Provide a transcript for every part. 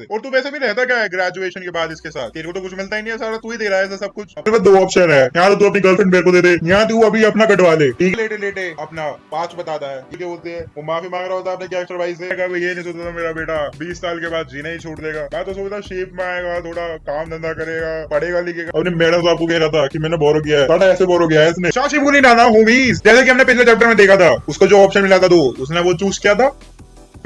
और तू वैसे भी रहता क्या है ग्रेजुएशन के बाद इसके साथ? तेरे को तो कुछ मिलता ही नहीं है, सारा तू ही दे रहा है सब कुछ। तेरे पास दो ऑप्शन है, यहाँ तो तू अपनी गर्लफ्रेंड मेरे को दे दे, यहाँ तू अभी अपना कटवा ले, ठीक है? लेटे लेटे अपना पांच बताता है, ठीक है? बोलते हैं वो माफी मांग रहा होता है अपने गैंगस्टर भाई से, ये नहीं सोचता मेरा बेटा 20 साल के बाद जीना ही छोड़ देगा। मैं तो सोचता शेप में आएगा, थोड़ा काम धंधा करेगा, पढ़ेगा लिखेगा। अपने मैडम साहब को कह रहा था कि मैंने बोरो किया है, सारा ऐसे बोरो किया है इसने। शाशी बुरी ना होमीज, जैसे कि हमने पिछले चैप्टर में देखा था, उसको जो ऑप्शन मिला था तो उसने वो चूज किया था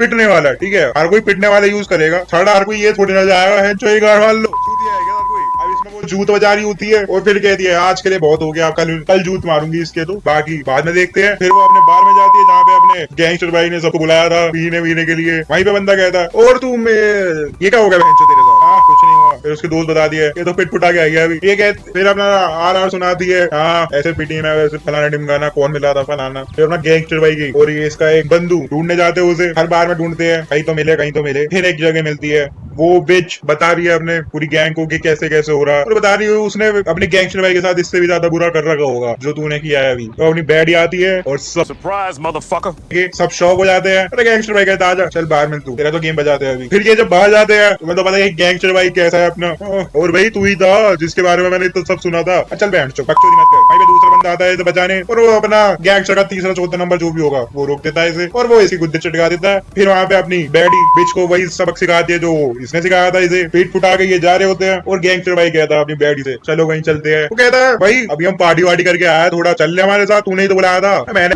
पिटने वाला, ठीक है? हर कोई पिटने वाला यूज करेगा, थर्ड हर कोई ये थोड़ी ना जाएगा है चोई गाड़ वाल लो छूती है क्या हर कोई। अब इसमें वो जूत बजा रही होती है और फिर कहती है आज के लिए बहुत हो गया, कल जूत मारूंगी इसके, तो बाकी बाद में देखते हैं। फिर वो अपने बार में जाती है जहाँ पे अपने गैंगस्टर भाई ने सबको बुलाया था पीने के लिए। वहीं पे बंदा कहता है और तुम ये क्या हो गया बहन तेरे साथ? हाँ कुछ नहीं हुआ। फिर उसके दोस्त बता दिए ये तो पिट पुटा के आई है अभी, ये कहते फिर अपना आर सुनाती है, हाँ ऐसे पिटी में वैसे फलाना ढिमकाना कौन मिला था फलाना। फिर अपना गैंगस्टर भाई की और ये इसका एक बंधु ढूंढने जाते हैं, उसे हर बार में ढूंढते हैं, कहीं तो मिले। फिर एक जगह मिलती है, वो बिच बता रही है अपने पूरी गैंग को कि कैसे कैसे हो रहा है, और बता रही है उसने अपने गैंगस्टर भाई के साथ इससे भी ज्यादा बुरा कर रखा होगा जो तूने किया है अभी। तो अपनी बैडी आती है और सब सरप्राइज मदरफकर, सब शौक हो जाते हैं। अरे गैंगस्टर भाई कहता आजा चल बाहर मिल, तू तेरा तो गेम बजाते हैं अभी। फिर ये जब बाहर जाते हैं तो मतलब पता है गैंगस्टर भाई कैसा है अपना, और भाई तू ही था जिसके बारे में मैंने तो सब सुना था। चल बैंड चो बकचोदी मत कर। भाई पे दूसरा बंदा आता है तो बचाने, और वो अपना गैंगस्टर का तीसरा चौथा नंबर जो भी होगा वो रोक देता है इसे, और वो इसकी गुद्दे चटका देता है। फिर वहाँ पे अपनी बैडी बिच को वही सबक सिखाती है जो इसने सिखाया था इसे। पीठ फुटा के ये जा रहे होते हैं और गैंगस्टर भाई कहता है अपनी बैडी से चलो कहीं चलते हैं। वो कहता है भाई अभी हम पार्टी वार्टी करके आया, थोड़ा चल ले हमारे साथ, तूने ही तो बुलाया था। मैंने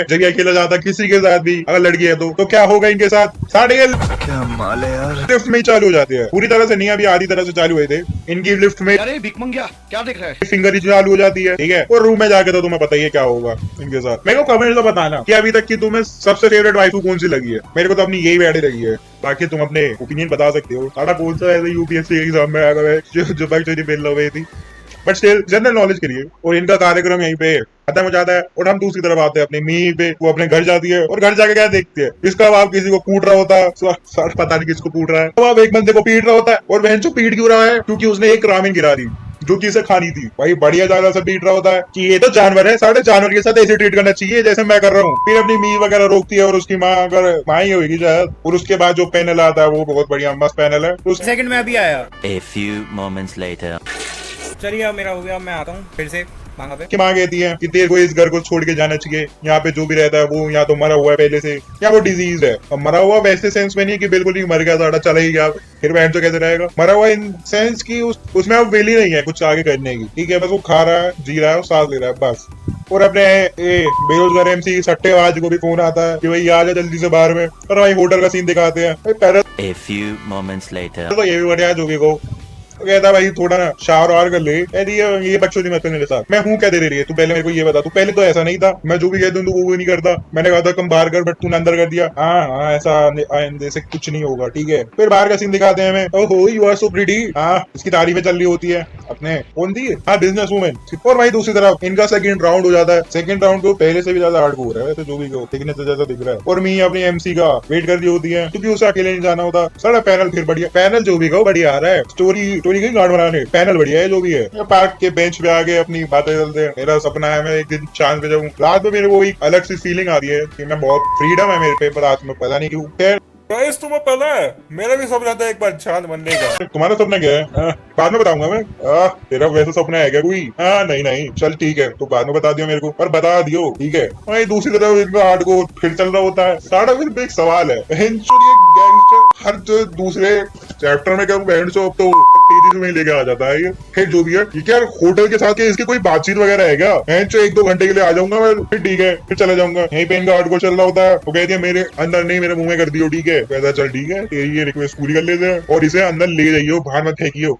जब ये अकेला जाता किसी के साथ भी अगर लड़की है तो क्या होगा इनके साथ? साढ़े क्या माल है यार। लिफ्ट में ही चालू हो जाती है, पूरी तरह से नहीं अभी आधी तरह से चालू हुए थे इनकी लिफ्ट में। अरे भिख मंगिया क्या देख रहा है? फिंगर ही चालू हो जाती है, ठीक है? और रूम में जाके तो तुम्हें पता ही है क्या होगा इनके साथ। मेरे को कमेंट तो बताना कि अभी तक की तुम्हें सबसे फेवरेट वाइफ कौन सी लगी है। मेरे को तो अपनी यही बैठी लगी है, बाकी तुम अपने ओपिनियन बता सकते हो। सारा कौन सा ऐसे यूपीएससी एग्जाम में आया जो बच्चों मिल रही थी, बट स्टिल जनरल नॉलेज के लिए। और इनका कार्यक्रम यहीं पे खत्म हो जाता है और हम दूसरी तरफ आते हैं अपनी मी पे। वो अपने घर जाती है और घर जाके क्या देखती है, इसका बाप किसी को कूट रहा होता है, पता नहीं किसको कूट रहा है। तो अब एक बंदे को पीट रहा होता है और बहन जो पीट क्यों रहा है? क्योंकि उसने एक रामिन गिरा दी जो कि इसे खानी थी। भाई बढ़िया ज्यादा से पीट रहा होता है कि ये तो जानवर है, साढ़े जानवर के साथ ऐसे ट्रीट करना चाहिए जैसे मैं कर रहा हूँ। फिर अपनी मी वगैरह रोकती है और उसकी माँ अगर माँ ही होगी शायद। और उसके बाद जो पैनल आता है वो बहुत बढ़िया मस्त पैनल है। उस सेकंड में अभी आया। A few moments later. चलिए अब मेरा हो गया, मैं आता हूँ फिर से मांगा पे। की माँ कहती है कि तेरे को इस घर को छोड़ के जाना चाहिए, यहाँ पे जो भी रहता है वो या तो मरा हुआ है पहले से या वो डिजीज है। अब मरा हुआ वैसे सेंस में नहीं कि बिल्कुल ही मर गया साड़ा चला ही गया, फिर बहन तो कैसे रहेगा? मरा हुआ इन सेंस की उसमें अब वेल ही नहीं है कुछ आगे करने की, ठीक है? बस वो खा रहा है, जी रहा है, सांस ले रहा है बस। और अपने बेरोजगार एमसी सट्टेबाज को भी फोन आता है कि भाई आ जा जल्दी से बाहर में, और भाई होटल का सीन दिखाते हैं। पहले A few moments later. तो ये भी बढ़िया जो भी को कहता भाई थोड़ा ना शावर वार कर ले। ये बच्चों की मत मेरे साथ, मैं हूँ क्या दे रही है? तू पहले मेरे को ये बता, तू पहले तो ऐसा नहीं था, मैं जो भी कहता हूँ वो नहीं करता। मैंने कहा था कम बाहर कर, बट तूने अंदर कर दिया। हाँ ऐसा आइंदे से कुछ नहीं होगा, ठीक है? फिर बाहर का सीन दिखाते हैं हमें, ओहो यू आर सो प्रीटी। हाँ इसकी तारीफें चल रही होती है अपने कौन दी, हाँ बिजनेस वूमेन। और भाई दूसरी तरफ इनका सेकंड राउंड हो जाता है। सेकंड राउंड को पहले से भी ज्यादा हार्ड हो रहा है, तो जो भी दिखने से ज्यादा दिख रहा है। और मी अपनी एमसी का वेट कर रही होती है क्योंकि उसे अकेले नहीं जाना होता। सारा पैनल फिर बढ़िया, पैनल जो भी बढ़िया आ रहा है। स्टोरी की गार्ड बनाने पैनल बढ़िया है जो भी है। पार्क के बेंच पे आके अपनी बातें चलते हैं। मेरा सपना है मैं एक दिन चांद पे जाऊं। रात में मेरे को एक अलग सी फीलिंग आ रही है कि मैं बहुत फ्रीडम है मेरे पे, पर रात में पता नहीं क्यों। गाइस तुम्हें पता है मेरा भी सपना था एक बार चांद बनने का। तुम्हारा सपना क्या है? बाद में बताऊंगा मैं। तेरा वैसा सपना है क्या कोई? नहीं चल ठीक है, तो बाद में बता दियो मेरे को, पर बता दियो ठीक है? भाई दूसरी तरफ इनका हार्ड को फिर चल रहा होता है। सारा फिर एक सवाल है, गैंगस्टर हर जो दूसरे चैप्टर में क्या बहन चो अब तो में लेके आ जाता है ये। फिर जो भी है ये क्या होटल के साथ इसकी कोई बातचीत वगैरह है क्या? बहन चो 1-2 घंटे के लिए आ जाऊंगा मैं, फिर ठीक है फिर चला जाऊंगा। यहीं पे इनका हार्ड को चल रहा होता है। वो कहती है मेरे अंदर नहीं मेरे मुंह में कर दियो, ठीक है? कहता चल ठीक है तेरी ये रिक्वेस्ट पूरी कर लेते हैं और इसे अंदर ले जाइयो, बाहर मत फेंकियो,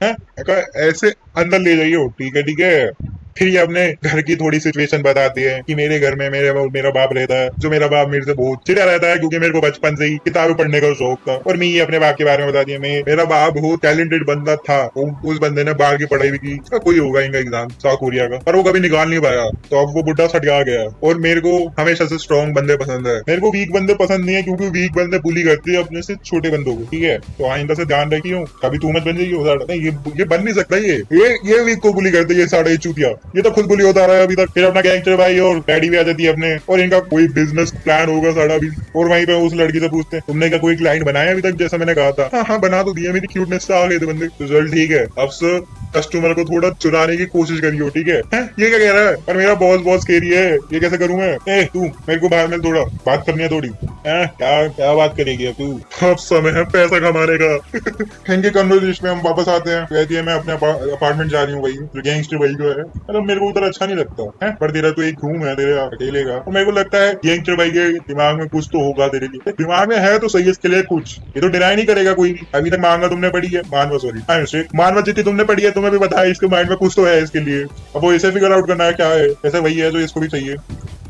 ऐसे अंदर ले जाइयो, ठीक है? फिर ये अपने घर की थोड़ी सिचुएशन बताती है कि मेरे घर में मेरा बाप रहता है, जो मेरा बाप मेरे से बहुत चिढ़ा रहता है क्योंकि मेरे को बचपन से ही किताबें पढ़ने का शौक था। और मैं ये अपने बाप के बारे में बताती है, मेरा बाप बहुत टैलेंटेड बंदा था। उस बंदे ने बाहर की पढ़ाई भी की, इसका कोई होगा इनका एग्जाम साउथ कोरिया का, पर वो कभी निकाल नहीं पाया, तो अब वो बुढ़ा सटका गया। और मेरे को हमेशा से स्ट्रॉन्ग बंदे पसंद है, मेरे को वीक बंदे पसंद नहीं है क्योंकि वीक बंदे बुली करते हैं अपने से छोटे बंदों को, ठीक है? तो आइंदा से ध्यान रखियो, कभी तू मत बन जाइए। ये बन नहीं सकता, ये वीक को बुली करते ये साढ़े चूतिया। ये तो खुद बुली होता रहा है अभी तक। फिर अपना गैंगस्टर भाई और डैडी भी आ जाती है अपने, और इनका कोई बिजनेस प्लान होगा सारा भी। और वहीं पे उस लड़की से पूछते हैं तुमने क्या कोई क्लाइंट बनाया अभी तक, जैसा मैंने कहा था। हाँ हाँ बना तो दिया, मेरी क्यूटनेस से आ गए थे बंदे। तो चल ठीक है, अब से कस्टमर को थोड़ा चुराने की कोशिश करियो, ठीक है? ये क्या कह रहा है? और मेरा बॉस बहुत स्केरी है, ये कैसे करूं मैं? तू मेरे को बाहर में थोड़ा बात करनी है थोड़ी। क्या क्या बात करेगी अब तू? अब समय है पैसा कमाने का। इनके कन्वर्सेशन में हम वापस आते हैं। कहती है मैं अपने अपार्टमेंट जा रही हूँ भाई, जो गैंगस्टर भाई को है। मतलब मेरे को उधर अच्छा नहीं लगता है, पर तेरा तो एक रूम है तेरे अकेले का, और मेरे को लगता है गैंगस्टर भाई के दिमाग में कुछ तो होगा तेरे लिए। दिमाग में है तो सही है इसके लिए कुछ, ये तो डिनाई नहीं करेगा कोई भी। अभी तक मांगा तुमने पढ़ी है, मानवा सॉरी मानवा जितनी तुमने पढ़ी है तुम्हें भी बताया इसके माइंड में कुछ तो है इसके लिए। अब वो इसे फिगर आउट करना है क्या है, ऐसा वही है जो इसको भी चाहिए।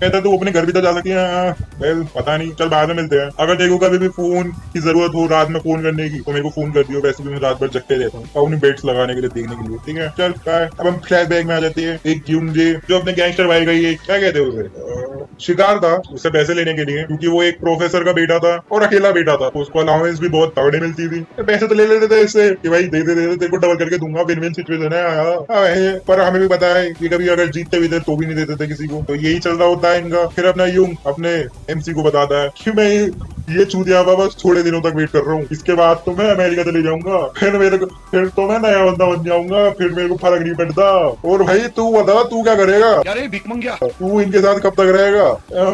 कहता तू अपने घर भी तो जा सकती है। वेल पता नहीं, चल बाद में मिलते हैं। अगर देखो कभी भी फोन की जरूरत हो रात में फोन करने की तो मेरे को फोन कर दियो, वैसे भी मैं रात भर जगते रहता हूँ अपनी बेड्स लगाने के लिए, देखने के लिए, ठीक है? चल बाय। अब हम फ्लैशबैक में आ जाती है। एक क्यूंजे जो अपने गैंगस्टर भाई का ये क्या कहते हैं उसे, शिकार था, उससे पैसे लेने के लिए, क्योंकि वो एक प्रोफेसर का बेटा था और अकेला बेटा था, तो उसको अलाउंस भी बहुत तगड़े मिलती थी। पैसे तो ले लेते थे इससे कि भाई दे दे तेरे को डबल करके दूंगा, विन विन सिचुएशन है। पर हमें भी पता है कि कभी अगर जीतते भी थे तो भी नहीं देते थे किसी को, तो यही चल रहा होता है इनका। फिर अपना यूं अपने एमसी को बताता है कि मैं ये चूतिया बस थोड़े दिनों तक वेट कर रहा हूँ, इसके बाद तो मैं अमेरिका चले जाऊंगा, फिर तो मैं नया बंदा बन जाऊंगा, फिर मेरे को फर्क नहीं पड़ता। और भाई तू बता तू क्या करेगा? तू इनके साथ कब तक रहेगा?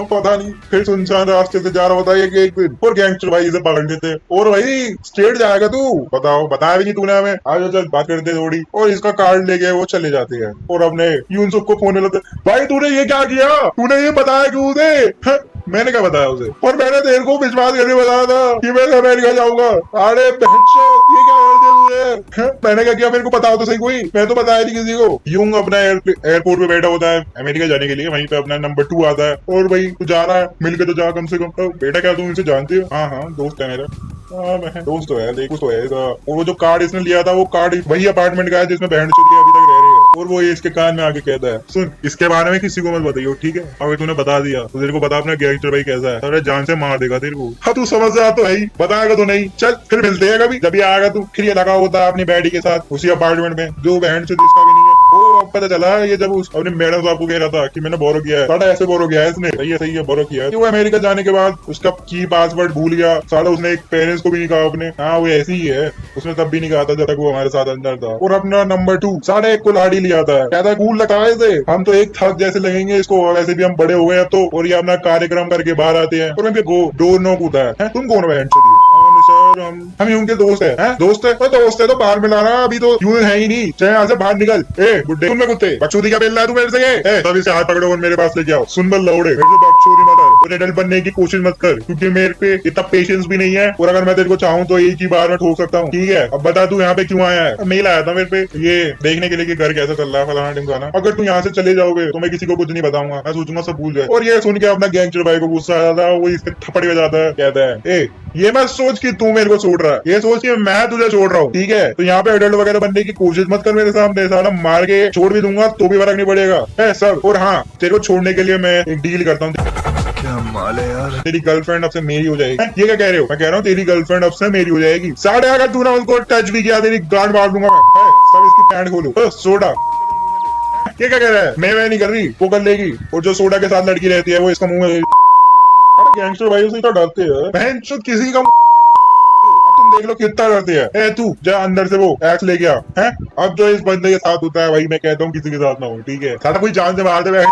पता नहीं। फिर सुनसान रास्ते से जा रहा होता है एक दिन, और गैंगस्टर भाई से पकड़ लेते। और भाई स्टेट जाएगा तू? बताओ, बताया भी नहीं तूने हमें। आज चल बात करते थोड़ी। और इसका कार्ड लेके वो चले जाते हैं, और अपने यूनसुफ को फोन लगते, भाई तूने ये क्या किया? तूने ये बताया क्यों उसे? मैंने क्या बताया उसे? और मैंने तेरे को विश्वास करके बताया था कि मैं अमेरिका जाऊंगा। अरे बहनचोद, ये क्या कर दिया तुझे? मैंने क्या किया? मेरे को बताओ तो सही कोई, मैं तो बताया नहीं किसी को। यूं अपना एयरपोर्ट पे बैठा होता है अमेरिका जाने के लिए, वहीं पे अपना नंबर 2 आता है। और भाई तू जा रहा है, मिलके तो जा कम से कम। तो बेटा क्या तुम इनसे जानते हो? हाँ हाँ दोस्त है मेरा। दोस्त तो है, देखो तो है। और वो जो कार्ड इसने लिया था, वो कार्ड वही अपार्टमेंट का है जिसमें बहन चुकी अभी तक रह रही है। और वो ये इसके कान में आके कहता है, सुन इसके बारे में किसी को मत बताइयो, ठीक है? अगर तूने बता दिया तो तेरे को बता अपना गैंगस्टर भाई कैसा है, अरे जान से मार देगा तेरे को। हाँ तू समझ जा तो है ही, बताएगा तो नहीं। चल फिर मिलते हैं कभी, जब ये आएगा तू। फिर ये लगा होता है अपनी बैडी के साथ उसी अपार्टमेंट में, जो बहन से जिसका भी नहीं है। वो पता चला ये जब अपने मैडम साहब को कह रहा था कि मैंने बोरो किया है, सारा ऐसे बोरो किया है इसने। सही है बोरो किया है। वो अमेरिका जाने के बाद उसका की पासवर्ड भूल गया सारा, उसने एक पेरेंट्स को भी नहीं कहा अपने। हाँ वो ऐसी ही है, उसने तब भी नहीं कहा था जब तक वो हमारे साथ अंदर था। और अपना नंबर 2 साढ़े एक को लाड़ी लिया था, कहता है कूल लगता है इसे, हम तो एक थक जैसे लगेंगे इसको, वैसे भी हम बड़े हो गए अब तो। और ये अपना कार्यक्रम करके बाहर आते हैं, और मैं डोर नॉक होता है। तुम कौन बहन चली? सर हम उनके दोस्त है। दोस्त है तो दोस्त है तो बाहर मिलाना, अभी तो यूं है ही नहीं। चाहे यहाँ से बाहर निकल। ए बुड्ढे तुम में कुत्ते, बकचोदी क्या बेल रहा है तू मेरे से? तब इसे हाथ पकड़ो और मेरे पास लेके आओ। सुन बल लौड़े, मेरे से बकचोदी मत कर और एडल्ट बनने की कोशिश मत कर, क्योंकि मेरे पे इतना पेशेंस भी नहीं है। और अगर मैं तेरे को चाहूँ तो एक ही बार में ठोक सकता हूँ, ठीक है? अब बता तू यहाँ पे क्यों आया है? मेल आया था मेरे पे ये देखने के लिए कि घर कैसा चल रहा है, फलाना ढिमकाना। अगर तू यहाँ से चले जाओगे तो मैं किसी को कुछ नहीं बताऊंगा, मैं सोचूंगा सब भूल जाए। और ये सुन के अपना गैंगस्टर भाई को गुस्सा आ जाता है, वो इसके थप्पड़ बजाता है, कहता है ए ये मत सोच कि तू मेरे को छोड़ रहा है, ये सोच कि मैं तुझे छोड़ रहा हूँ, ठीक है? तो यहाँ पे एडल्ट वगैरह बनने की कोशिश मत कर मेरे सामने, साला मार के छोड़ भी दूंगा तो भी फर्क नहीं पड़ेगा है सब। और हाँ तेरे को छोड़ने के लिए मैं एक डील करता हूँ, क्या माल है यार। तेरी गर्लफ्रेंड अब से मेरी हो जाएगी। ये क्या कह रहे हो? मैं कह रहा हूँ तेरी गर्लफ्रेंड अब से मेरी हो जाएगी। साढ़े अगर तूने उसको टच भी किया तेरी गांड मार दूंगा मैं। सब इसकी पैंट खोलो। सोडा ये क्या कह रहा है? मैं नहीं कर रही, वो कर लेगी। और जो सोडा के साथ लड़की रहती है वो इसका मुंह में। गैंगस्टर भाई से तो डरते हैं बहन चोद किसी का। तुम देख लो कितना डरते हैं। तू जा अंदर से वो एक्स ले गया है। अब जो इस बंदे के साथ होता है भाई, मैं कहता हूँ किसी के साथ ना हो, ठीक है? साला कोई जान से मार दे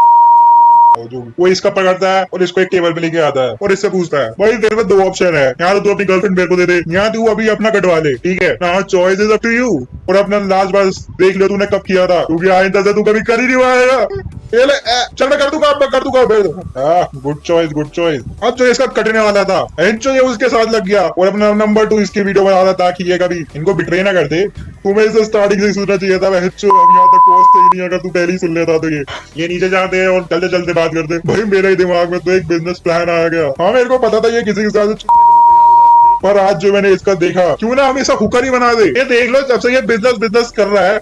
जो वो इसका पकड़ता है और इसको एक टेबल पे लेके आता है और इससे पूछता है भाई तेरे पे 2 ऑप्शन है, यहाँ तो तू अपनी गर्लफ्रेंड मेरे को दे दे, यहाँ तू अभी अपना कटवा ले, ठीक है ना? Choice is up to you. और अपना लास्ट बार देख लियो तूने कब किया था, क्योंकि आइंदा से तू कभी कर ही नहीं पाएगा। चल मैं कर दूंगा। Good choice good choice. अब जो इसका कटने वाला था ये उसके साथ लग गया और अपना नंबर 2 इसकी वीडियो बना रहा था कि ये कभी इनको बिट्रे ना करते। तुम्हें इसे स्टार्टिंग से सुनना चाहिए था। अब यहाँ तक पहुंचते ही नहीं, अगर तू पहले ही सुन लेता तो ये नीचे जाते हैं और चलते चलते बात करते। भाई मेरे ही दिमाग में तो एक बिजनेस प्लान आ गया। हाँ मेरे को पता था ये किसी के साथ, पर आज जो मैंने इसका देखा, क्यों ना हम इसे हुकर ही बना दे। ये देख लो जब से ये बिजनेस कर रहा है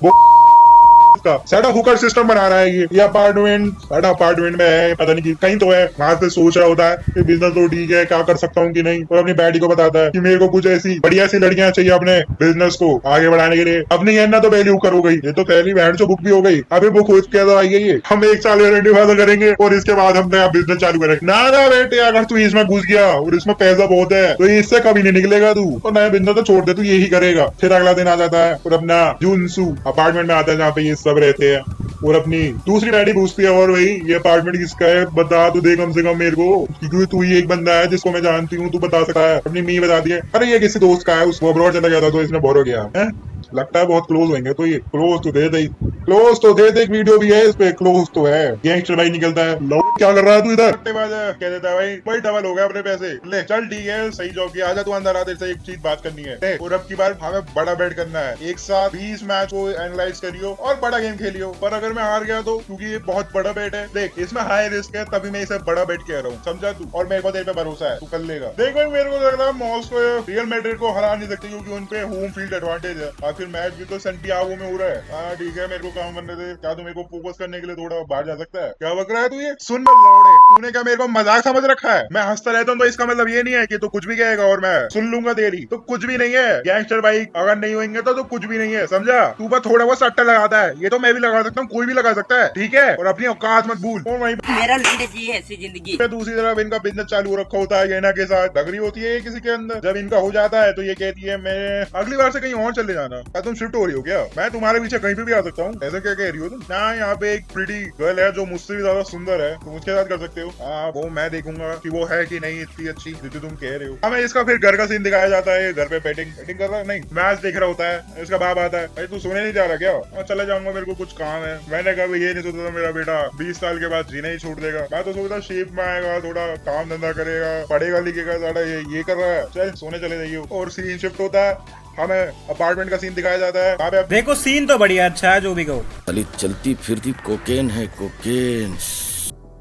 का सारा हुकर सिस्टम बना रहा है ये अपार्टमेंट सारा अपार्टमेंट में है, पता नहीं कहीं तो है। वहां से सोच रहा होता है कि बिजनेस तो ठीक है, क्या कर सकता हूँ कि नहीं, और अपनी बैडी को बताता है कि मेरे को कुछ ऐसी बढ़िया सी लड़कियां चाहिए अपने बिजनेस को आगे बढ़ाने के लिए। अपनी है ना तो पहली हुकर हो गई, ये तो पहली बहन जो बुक भी हो गई। अभी बुक हो क्या आई है ये, हम 1 साल वारंटी फाइल करेंगे और इसके बाद हम नया बिजनेस चालू करेंगे। ना ना बेटे, अगर तू इसमें घुस गया और इसमें पैसा बहुत है तो इससे कभी नहीं निकलेगा तू, तो नया बिजनेस तो छोड़ दे, तू यही करेगा। फिर अगला दिन आ जाता है और अपना जुनसू अपार्टमेंट में आता है जहाँ पे ये सब रहते हैं, और अपनी दूसरी डैडी पूछती है और भाई ये अपार्टमेंट किसका है, बता तो दे कम से कम मेरे को, क्योंकि तू ही एक बंदा है जिसको मैं जानती हूँ, तू बता सकता है। अपनी मी बताती है अरे ये किसी दोस्त का है, उसको अब्रॉड चला गया था तो इसने बोर हो गया है, लगता है बहुत क्लोज होंगे। तो ये क्लोज तो दे दे, क्लोज तो दे दे, एक वीडियो भी है इस पे, क्लोज तो है। गैंगस्टर भाई निकलता है, लो क्या कर रहा है तू इधर, कह देता है भाई डबल हो गया अपने पैसे, ले चल ठीक है सही जॉब किया, आजा तू अंदर आ, तेरे से एक चीज बात करनी है। और अब की बार हमें बड़ा बेट करना है, एक साथ 20 मैच को एनालाइज करियो और बड़ा गेम खेलियो, पर अगर मैं हार गया तो, क्योंकि ये बहुत बड़ा बेट है, देख इसमें हाई रिस्क है, तभी मैं इसे बड़ा बेट कह रहा हूँ, समझा तू, और मेरे को तेरे पे भरोसा है, तू कर लेगा। देख भाई मेरे को लग रहा है मॉस्को रियल मैड्रिड को हरा नहीं सकती, क्योंकि उनपे होम फील्ड एडवांटेज है। आखिर मैच भी तो सैंटियागो में हो रहा है। हाँ ठीक है, मेरे को काम करने दे, क्या तू मेरे को फोकस करने के लिए थोड़ा बाहर जा सकता है, क्या बक रहा है तू ये? सुन बे लौड़े, तूने क्या मेरे को मजाक समझ रखा है? मैं हंसता रहता हूँ तो इसका मतलब ये नहीं है कि तू कुछ भी कहेगा और मैं सुन लूंगा तेरी, तो कुछ भी नहीं है। गैंगस्टर भाई अगर नहीं होंगे तो कुछ भी नहीं है, समझा? तू बस थोड़ा बहुत सट्टा लगाता है, ये तो मैं भी लगा सकता हूँ, कोई भी लगा सकता है, ठीक है? और अपनी औकात मत भूल। और वहीं मेरा लंडे जी है ऐसी जिंदगी। दूसरी तरफ इनका बिजनेस चालू रखा होता है येना के साथ, डगरी होती है किसी के अंदर। जब इनका हो जाता है तो ये कहती है मैं अगली बार से कहीं और चले जाना। क्या तुम शिफ्ट हो रही हो क्या? मैं तुम्हारे पीछे कहीं पे भी आ सकता हूँ, ऐसा क्या कह रही हो तुम? ना यहाँ पे एक प्रीटी गर्ल है जो मुझसे भी ज्यादा सुंदर है, तुम उसके साथ कर सकते हो। हाँ वो मैं देखूंगा कि वो है कि नहीं इतनी अच्छी जितनी तुम कह रहे हो। हमें इसका फिर घर का सीन दिखाया जाता है, घर पे बैटिंग कर रहा है, नहीं मैच देख रहा होता है। इसका बाप आता है, भाई तू सोने नहीं जा रहा क्या? मैं चला जाऊंगा, मेरे को कुछ काम है। मैंने कहा ये नहीं सोचा था मेरा बेटा 20 साल के बाद जीना ही छोड़ देगा, मैं तो सोचता शेप में आएगा, थोड़ा काम धंधा करेगा, पढ़ेगा लिखेगा, ज्यादा ये कर रहा है, चल सोने चले जाइए। और सीन शिफ्ट होता है, हमें अपार्टमेंट का सीन दिखाया जाता है। देखो सीन तो बढ़िया अच्छा है जो भी कहो, खाली चलती फिरती कोकेन है, कोकेन।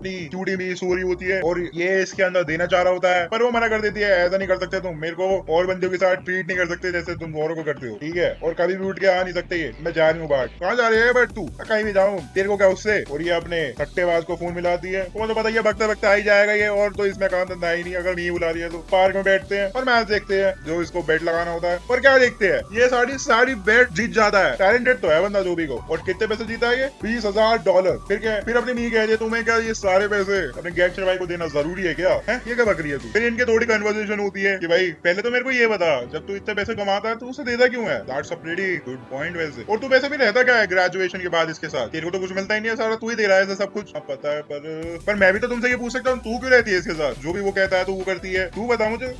चूड़ी भी सो रही होती है और ये इसके अंदर देना चाह रहा होता है, पर वो मना कर देती है, ऐसा नहीं कर सकते तुम, मेरे को और बंदियों के साथ ट्रीट नहीं कर सकते जैसे तुम औरों को करते हो, ठीक है? और कभी भी उठ के आ नहीं सकते। ये मैं जा रही हूँ बाहर। कहाँ जा रही है बट तू? कहीं भी जाऊँ, तेरे को क्या उससे? और ये अपने सट्टेबाज को फोन मिलाती है, तो मुझे पता है बगता बगता आ ही जाएगा ये, और तो इसमें काम धंधा ही नहीं, अगर नहीं बुला रही है तो। पार्क में बैठते हैं और मैच देखते हैं, जो इसको बेट लगाना होता है। और क्या देखते हैं, ये सारी बेट जीत जाता है। टैलेंटेड तो है बंदा जो भी को। और कितने पैसे जीता है ये? $20,000। फिर क्या? फिर अपनी नी कह दिया तुम्हें क्या ये सारे पैसे गैंगस्टर भाई को देना जरूरी है क्या? है ये क्या बकरी है तू? फिर इनके थोड़ी कन्वर्सेशन होती है कि भाई पहले तो मेरे को ये बता, जब तू इतने पैसे कमाता है तो उसे देता क्यों है? That's a pretty good point वैसे। और तू वैसे भी रहता क्या है ग्रेजुएशन के बाद इसके साथ? तेरे को तो कुछ मिलता ही नहीं है, सारा तू ही दे रहा है सब कुछ। अब पता है, पर मैं भी तो तुमसे ये पूछ सकता हूँ, तू क्यों रहती है इसके साथ? जो भी वो कहता है तो वो करती है, तू बता मुझे।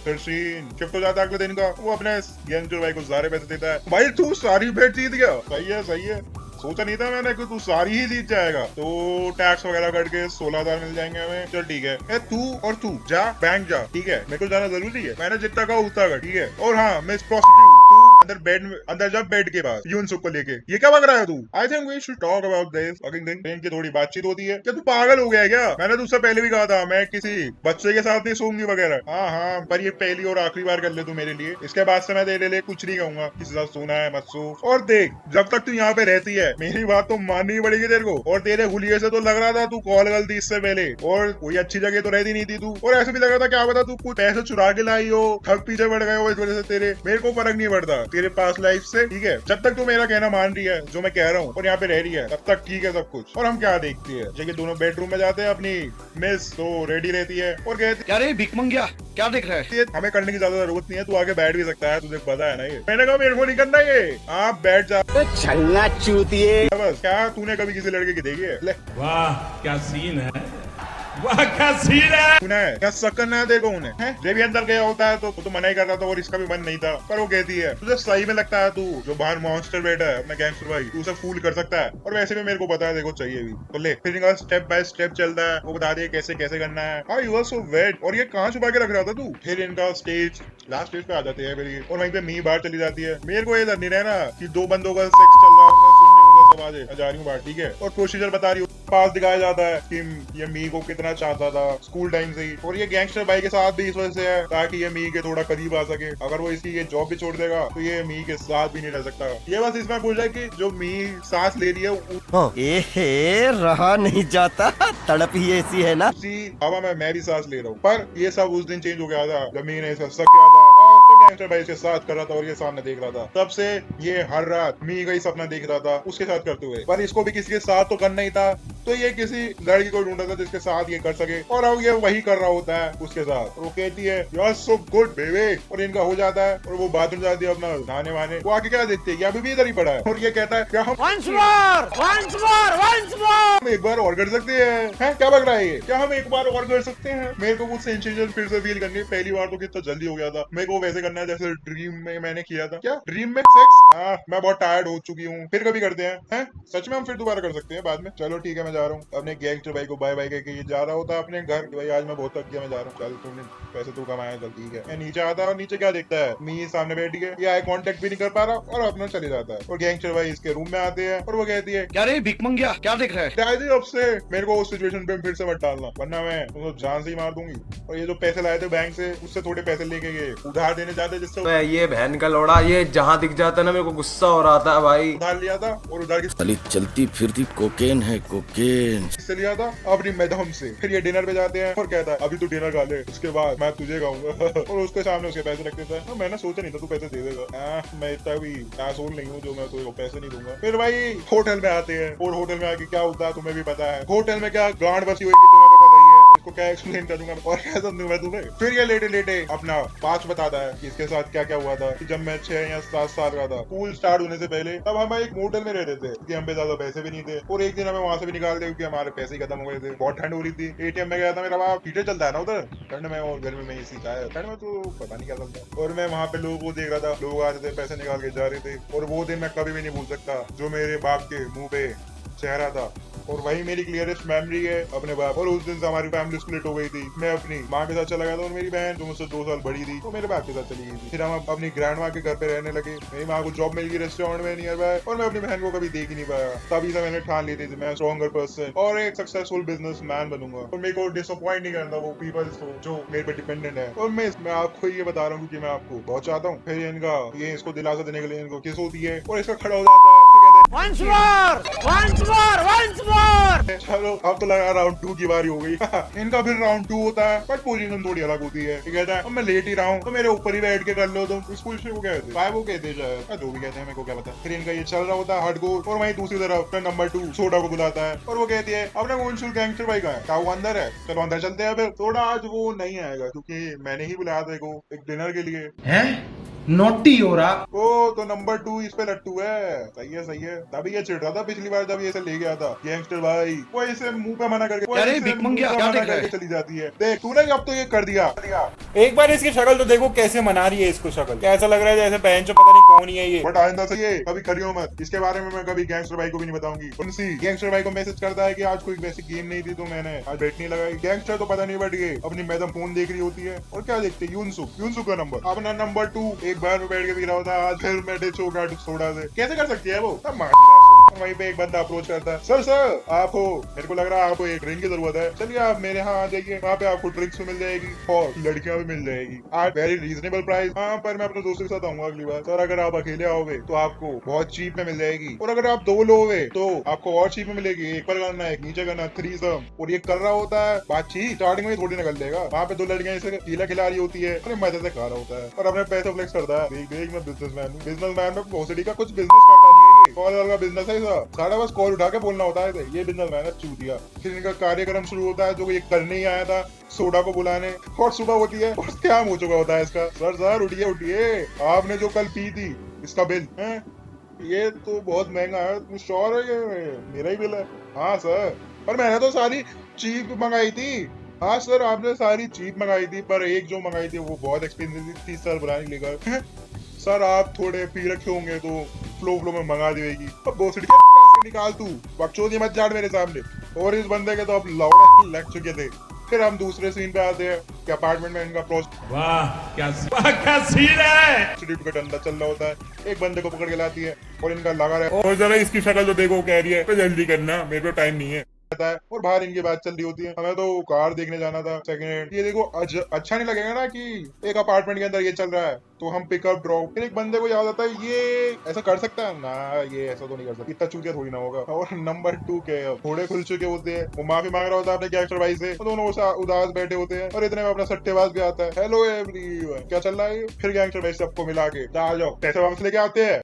फिर सीन शिफ्ट हो जाता है अगले दिन का, वो अपने गैंगस्टर भाई को सारे पैसे देता है। भाई तू सारी बेट जीत गया, सही है सही है। सोचा नहीं था मैंने कि तू सारी ही जीत जाएगा, तो टैक्स वगैरह करके 16,000 मिल जाएंगे हमें। चल ठीक है, तू और तू जा बैंक जा, ठीक है? मेरे को जाना जरूरी है, मैंने जितना कहा उतना कर, ठीक है? और हाँ मिस प्रोस्टिट्यूट, तू अंदर जा बेड के पास यूनसुक को लेके। ये क्या बक रहा है तू? I think we should talk about this fucking thing. इनकी थोड़ी बातचीत होती है। क्या तू पागल हो गया है क्या? मैंने तुझसे पहले भी कहा था मैं किसी बच्चे के साथ नहीं सोऊंगी वगैरह। हाँ पर ये पहली और आखिरी बार कर ले तू मेरे लिए, इसके बाद से मैं तेरे लिए कुछ नहीं कहूंगा, किसी साथ सोना है मत सो। और देख जब तक तू यहाँ पे रहती है मेरी बात तो माननी पड़ेगी तेरे को। और तेरे हुलिये से तो लग रहा था तू कॉल गलती इससे पहले, और कोई अच्छी जगह तो रहती नहीं थी तू। और ऐसे भी लग रहा था क्या पता तू कुछ पैसे चुरा के लाई हो, ठग पीछे बढ़ गए हो इस वजह से तेरे। मेरे को फर्क नहीं पड़ता तेरे पास लाइफ से, ठीक है? जब तक तू मेरा कहना मान रही है जो मैं कह रहा हूँ और यहाँ पे रह रही है तब तक ठीक है सब कुछ। और हम क्या देखते हैं, जब दोनों बेडरूम में जाते हैं, अपनी मिस तो रेडी रहती है और कहती क्या रे भिख मंगिया, क्या देख रहा है? हमें करने की ज्यादा जरूरत नहीं है, तू आगे बैठ भी सकता है, तुझे पता है ना ये। मैंने कहा मेरे को नहीं करना ये, आप बैठ जा। छलना चूतिए। बस क्या तूने कभी किसी लड़के की देखी है? ले वाह क्या सीन है, वाह क्या सीन है। सुना है क्या सकना है देखो उन्हें, है? जब भी अंदर गया होता है तो मना ही कर रहा था और इसका भी मन नहीं था, पर वो कहती है तुझे सही में लगता है तू जो बाहर मॉन्स्टर बैठा है अपना गैंगस्टर भाई, तू उसे फूल कर सकता है। और वैसे भी मेरे को पता है देखो चाहिए भी तो ले। फिर इनका स्टेप बाय स्टेप चलता है, वो बता दिए कैसे कैसे करना है। हाँ यू आर सो वेट। और ये कहाँ छुपा के रख रहा था तू? फिर इनका लास्ट स्टेज पे आ जाते हैं फिर, और वहीं पे मी बाहर चली जाती है। मेरे को ये डर नहीं रहना कि 2 बंदों का सेक्स चल रहा है, जा रही हूँ बाहर, ठीक है? और प्रोसीजर बता रही हूँ पास दिखाया जाता है कि ये मी को कितना चाहता था स्कूल टाइम से ही, और ये गैंगस्टर भाई के साथ भी इस वजह से है ताकि ये मी के थोड़ा करीब आ सके। अगर वो इसकी ये जॉब भी छोड़ देगा तो ये मी के साथ भी नहीं रह सकता। ये बस इसमें पूछ रहा है कि जो मी सांस ले रही है ए रहा नहीं जाता, तड़प ही ऐसी है ना। उसी हवा में मैं भी सांस ले रहा हूँ। पर ये सब उस दिन चेंज हो गया था जब मी ने इसका शक किया था और तो गैंगस्टर भाई इसके साथ कर रहा था और ये सामने देख रहा था। तब से ये हर रात मी का ही सपना देख रहा था उसके साथ करते हुए, पर इसको भी किसी के साथ तो करना ही था, तो ये किसी लड़की को ढूंढा था जिसके साथ ये कर सके, और अब ये वही कर रहा होता है उसके साथ। वो कहती है you are so good baby, और इनका हो जाता है और वो बाथरूम जाती है अपना नहाने वाने। वो आगे क्या देखते हैं, ये अभी भी इधर ही पड़ा है और ये कहता है क्या हम एक बार और कर सकते हैं? क्या लग रहा है ये, क्या हम एक बार और कर सकते हैं? मेरे को वो सेंसेशन फिर से फील करनी, पहली बार तो कितना जल्दी हो गया था। मेरे को वैसे करना है जैसे ड्रीम में मैंने किया था। क्या ड्रीम में सेक्स? मैं बहुत टायर्ड हो चुकी हूँ, फिर कभी करते हैं? सच में हम फिर दोबारा कर सकते हैं बाद में। चलो ठीक है, मैं जा रहा हूँ अपने गैंगस्टर भाई को बाय बाय कह के ये जा रहा होता अपने घर। भाई आज मैं बहुत थक गया, मैं जा रहा हूँ। चल तुमने पैसे तो कमाया, चल ठीक है। मैं नीचे आता है और नीचे क्या देखता है, मी सामने बैठी है, ये आई कांटेक्ट भी नहीं कर पा रहा और अपना चले जाता है। और गैंगस्टर भाई इसके रूम में आते हैं और वो कहती है क्या रे भिख मंगिया, क्या देख रहा है? अब से मेरे को उस सिचुएशन पे फिर से मत डालना, वरना मैं तुमको जान से ही मार दूंगी। और ये जो पैसे लाए थे बैंक से, उससे थोड़े पैसे लेके ये उधार देने जाते जिससे ये बहन का लोड़ा, ये जहाँ दिख जाता है ना मेरे को गुस्सा हो रहा था भाई। उधार लिया था और उधार साली चलती फिरती कोकेन है, कोकेन। किससे लिया था? अपनी मैडम से। फिर ये डिनर पे जाते हैं और कहता है अभी तू डिनर खा ले, उसके बाद मैं तुझे खाऊंगा। और उसके सामने उसके पैसे रख देता है। मैंने सोचा नहीं था तू पैसे दे देगा। मैं इतना भी आसूल नहीं हूँ जो मैं तुझे पैसे नहीं दूंगा। फिर भाई होटल में आते हैं और होटल में आके क्या होता है तुम्हें भी पता है। होटल में क्या गांड बसी हुई तुम्हें तो पता ही है, इसको क्या एक्सप्लेन कर दूंगा और क्या समझूं मैं तुम्हें। फिर ये लेटे लेटे अपना पास्ट बताता है कि इसके साथ क्या क्या हुआ था कि जब मैं 6 या 7 साल का था, स्कूल स्टार्ट होने से पहले, तब हम एक मोटल में रह रहे थे क्योंकि हम पे ज्यादा पैसे भी नहीं थे। और एक दिन हमें वहां से भी निकाल दिया क्योंकि हमारे पैसे ही खत्म हो गए थे। बहुत ठंड हो रही थी, एटीएम में गया था, मेरा बाप हीटर चलता है ना उधर ठंड में, और गर्मी में एसी का है, ठंड में तो पता नहीं क्या चलता। और मैं वहाँ पे लोगों को देख रहा था, लोग आ रहे थे पैसे निकाल के जा रहे थे। और वो दिन मैं कभी भी नहीं भूल सकता जो मेरे बाप के मुंह पे चेहरा था, और वही मेरी क्लियरेस्ट मेमोरी है अपने बाप। और उस दिन से हमारी फैमिली स्प्लिट हो गई थी। मैं अपनी माँ के साथ चला गया था और मेरी बहन जो मुझसे 2 साल बड़ी थी वो मेरे बाप के साथ चली गई थी। फिर हम अपनी ग्रैंड माँ के घर पे रहने लगे। मेरी माँ को जॉब मिल गई रेस्टोरेंट में नियर बाय, और मैं अपनी बहन को कभी देख ही नहीं पाया। तभी से मैंने ठान ली थी मैं स्ट्रॉन्गर पर्सन और एक सक्सेसफुल बिजनेसमैन बनूंगा, और मेरे को डिसअपॉइंट नहीं करना वो पीपल्स को जो मेरे पे डिपेंडेंट है। और मैं आपको ये बता रहा हूँ कि मैं आपको बहुत चाहता हूँ। फिर इनका ये इसको दिलासा देने के लिए इनको किस होती है और इसका खड़ा हो जाता है। चलो अब तो लगा राउंड 2 की बारी हो गई। इनका फिर राउंड 2 होता है, बट पोजीशन थोड़ी अलग होती है। कहता है अब मैं लेट ही रहा हूँ तो मेरे ऊपर ही बैठ के कर लो तुम। इस पोजीशन को कहते हैं वो कहते हैं जो भी कहते हैं, मेरे को क्या पता। फिर इनका ये चल रहा होता है हटगोल, और वहीं दूसरी तरफ नंबर 2 सोडा को बुलाता है और वो कहती है अपना कौन गैंगस्टर भाई का है क्या, वो अंदर है, चलो अंदर चलते हैं। फिर सोडा आज वो नहीं आएगा क्योंकि मैंने ही बुलाया था एक डिनर के लिए। नोटी हो रहा। ओ तो नंबर 2 इस पे लट्टू है। सही है सही है। तभी ये चिढ़ रहा था पिछली बार जब ये इसे ले गया था गैंगस्टर भाई। वो इसे मुंह पे मना करके चली जाती है। देख तूने अब तो ये कर दिया। एक बार इसकी शक्ल तो देखो कैसे मना रही है इसको, शक्ल कैसा लग रहा है जैसे बहन चो पता नहीं कौन ही है ये। बट आइंदा से ये कभी करियो मत, इसके बारे में मैं कभी गैंगस्टर भाई को भी नहीं बताऊंगी। उनसी गैंगस्टर भाई को मैसेज करता है कि आज कोई वैसी गेम नहीं थी तो मैंने आज बैठ नहीं लगाई। गैंगस्टर तो पता नहीं बैठ गए अपनी मैडम फोन देख रही होती है और क्या देखते यूनसुक का नंबर अपना नंबर 2 एक बार में बैठ के होता है। आज फिर मैं सोडा से कैसे कर सकती है वो। वहीं पे एक बंदा अप्रोच करता है, सर आप हो, मेरे को लग रहा है आपको एक ड्रिंक की जरूरत है, चलिए आप मेरे यहाँ आ जाइए, वहाँ पे आपको ड्रिंक्स भी मिल जाएगी और लड़कियां भी मिल जाएगी आज वेरी रीजनेबल प्राइस। हाँ पर मैं अपने दोस्तों के साथ आऊंगा अगली बार। सर अगर आप अकेले आओगे तो आपको बहुत चीप में मिल जाएगी, और अगर आप 2 लोग तो आपको और चीप में मिलेगी। एक पर करना एक नीचे करना 3 और ये कर रहा होता है बातचीत स्टार्टिंग में थोड़ी निकल देगा। वहाँ पे 2 लड़कियां इसे खिला खिला रही होती है और मजे से खा रहा होता है और अपने पैसे फ्लेक्स करता है। देख मैं बिजनेसमैन में भोसड़ी का कुछ बिजनेस करता नहीं है, कॉल वाला बिजनेस है सारा, बस कॉल उठा के बोलना होता है ये बिजनेसमैन है चूतिया। फिर इनका कार्यक्रम शुरू होता है जो ये करने ही आया था सोडा को बुलाने, और सुबह होती है और क्या हो चुका होता है इसका। सर उठिए आपने जो कल पी थी इसका बिल है, ये तो बहुत महंगा है, तुम श्योर है ये मेरा ही बिल है? हाँ सर, पर मैंने तो सारी चीप मंगाई थी। हाँ सर आपने सारी चीप मंगाई थी पर एक जो मंगाई थी वो बहुत एक्सपेंसिव थी सर बुलाने लेकर। सर आप थोड़े पी रखे होंगे तो फ्लो में मंगा देगी। अब भोसड़ी के निकाल तू, बकचोदी मत जाड़ मेरे सामने। और इस बंदे के तो अब लौड़े लग चुके थे। फिर हम दूसरे सीन पे आते हैं कि अपार्टमेंट में इनका क्या सीन है। का डंडा चल रहा होता है, एक बंदे को पकड़ के लाती है और इनका लगा रहा है। और जरा इसकी शक्ल तो देखो कह रही है तो जल्दी करना मेरे को टाइम नहीं है। रहता है और बाहर इनकी बात चल रही होती है। हमें तो कार देखने जाना था सेकंड हैंड। ये देखो अच्छा नहीं लगेगा ना कि एक अपार्टमेंट के अंदर ये चल रहा है तो हम पिकअप ड्रॉप। फिर एक बंदे को याद आता है ये ऐसा कर सकता है ना, ये ऐसा तो नहीं कर सकता, इतना चूतिया थोड़ी ना होगा। और नंबर 2 के घोड़े खुल चुके होते हैं, वो माफी मांग रहा होता है अपने गैंगस्टर भाई से, वो दोनों उदास बैठे होते हैं और इतने में अपना सट्टेबाज भी आता है। हेलो एवरीवन, क्या चल रहा है? फिर गैंगस्टर भाई सबको मिला के आ जाओ पैसे वापस लेके आते हैं।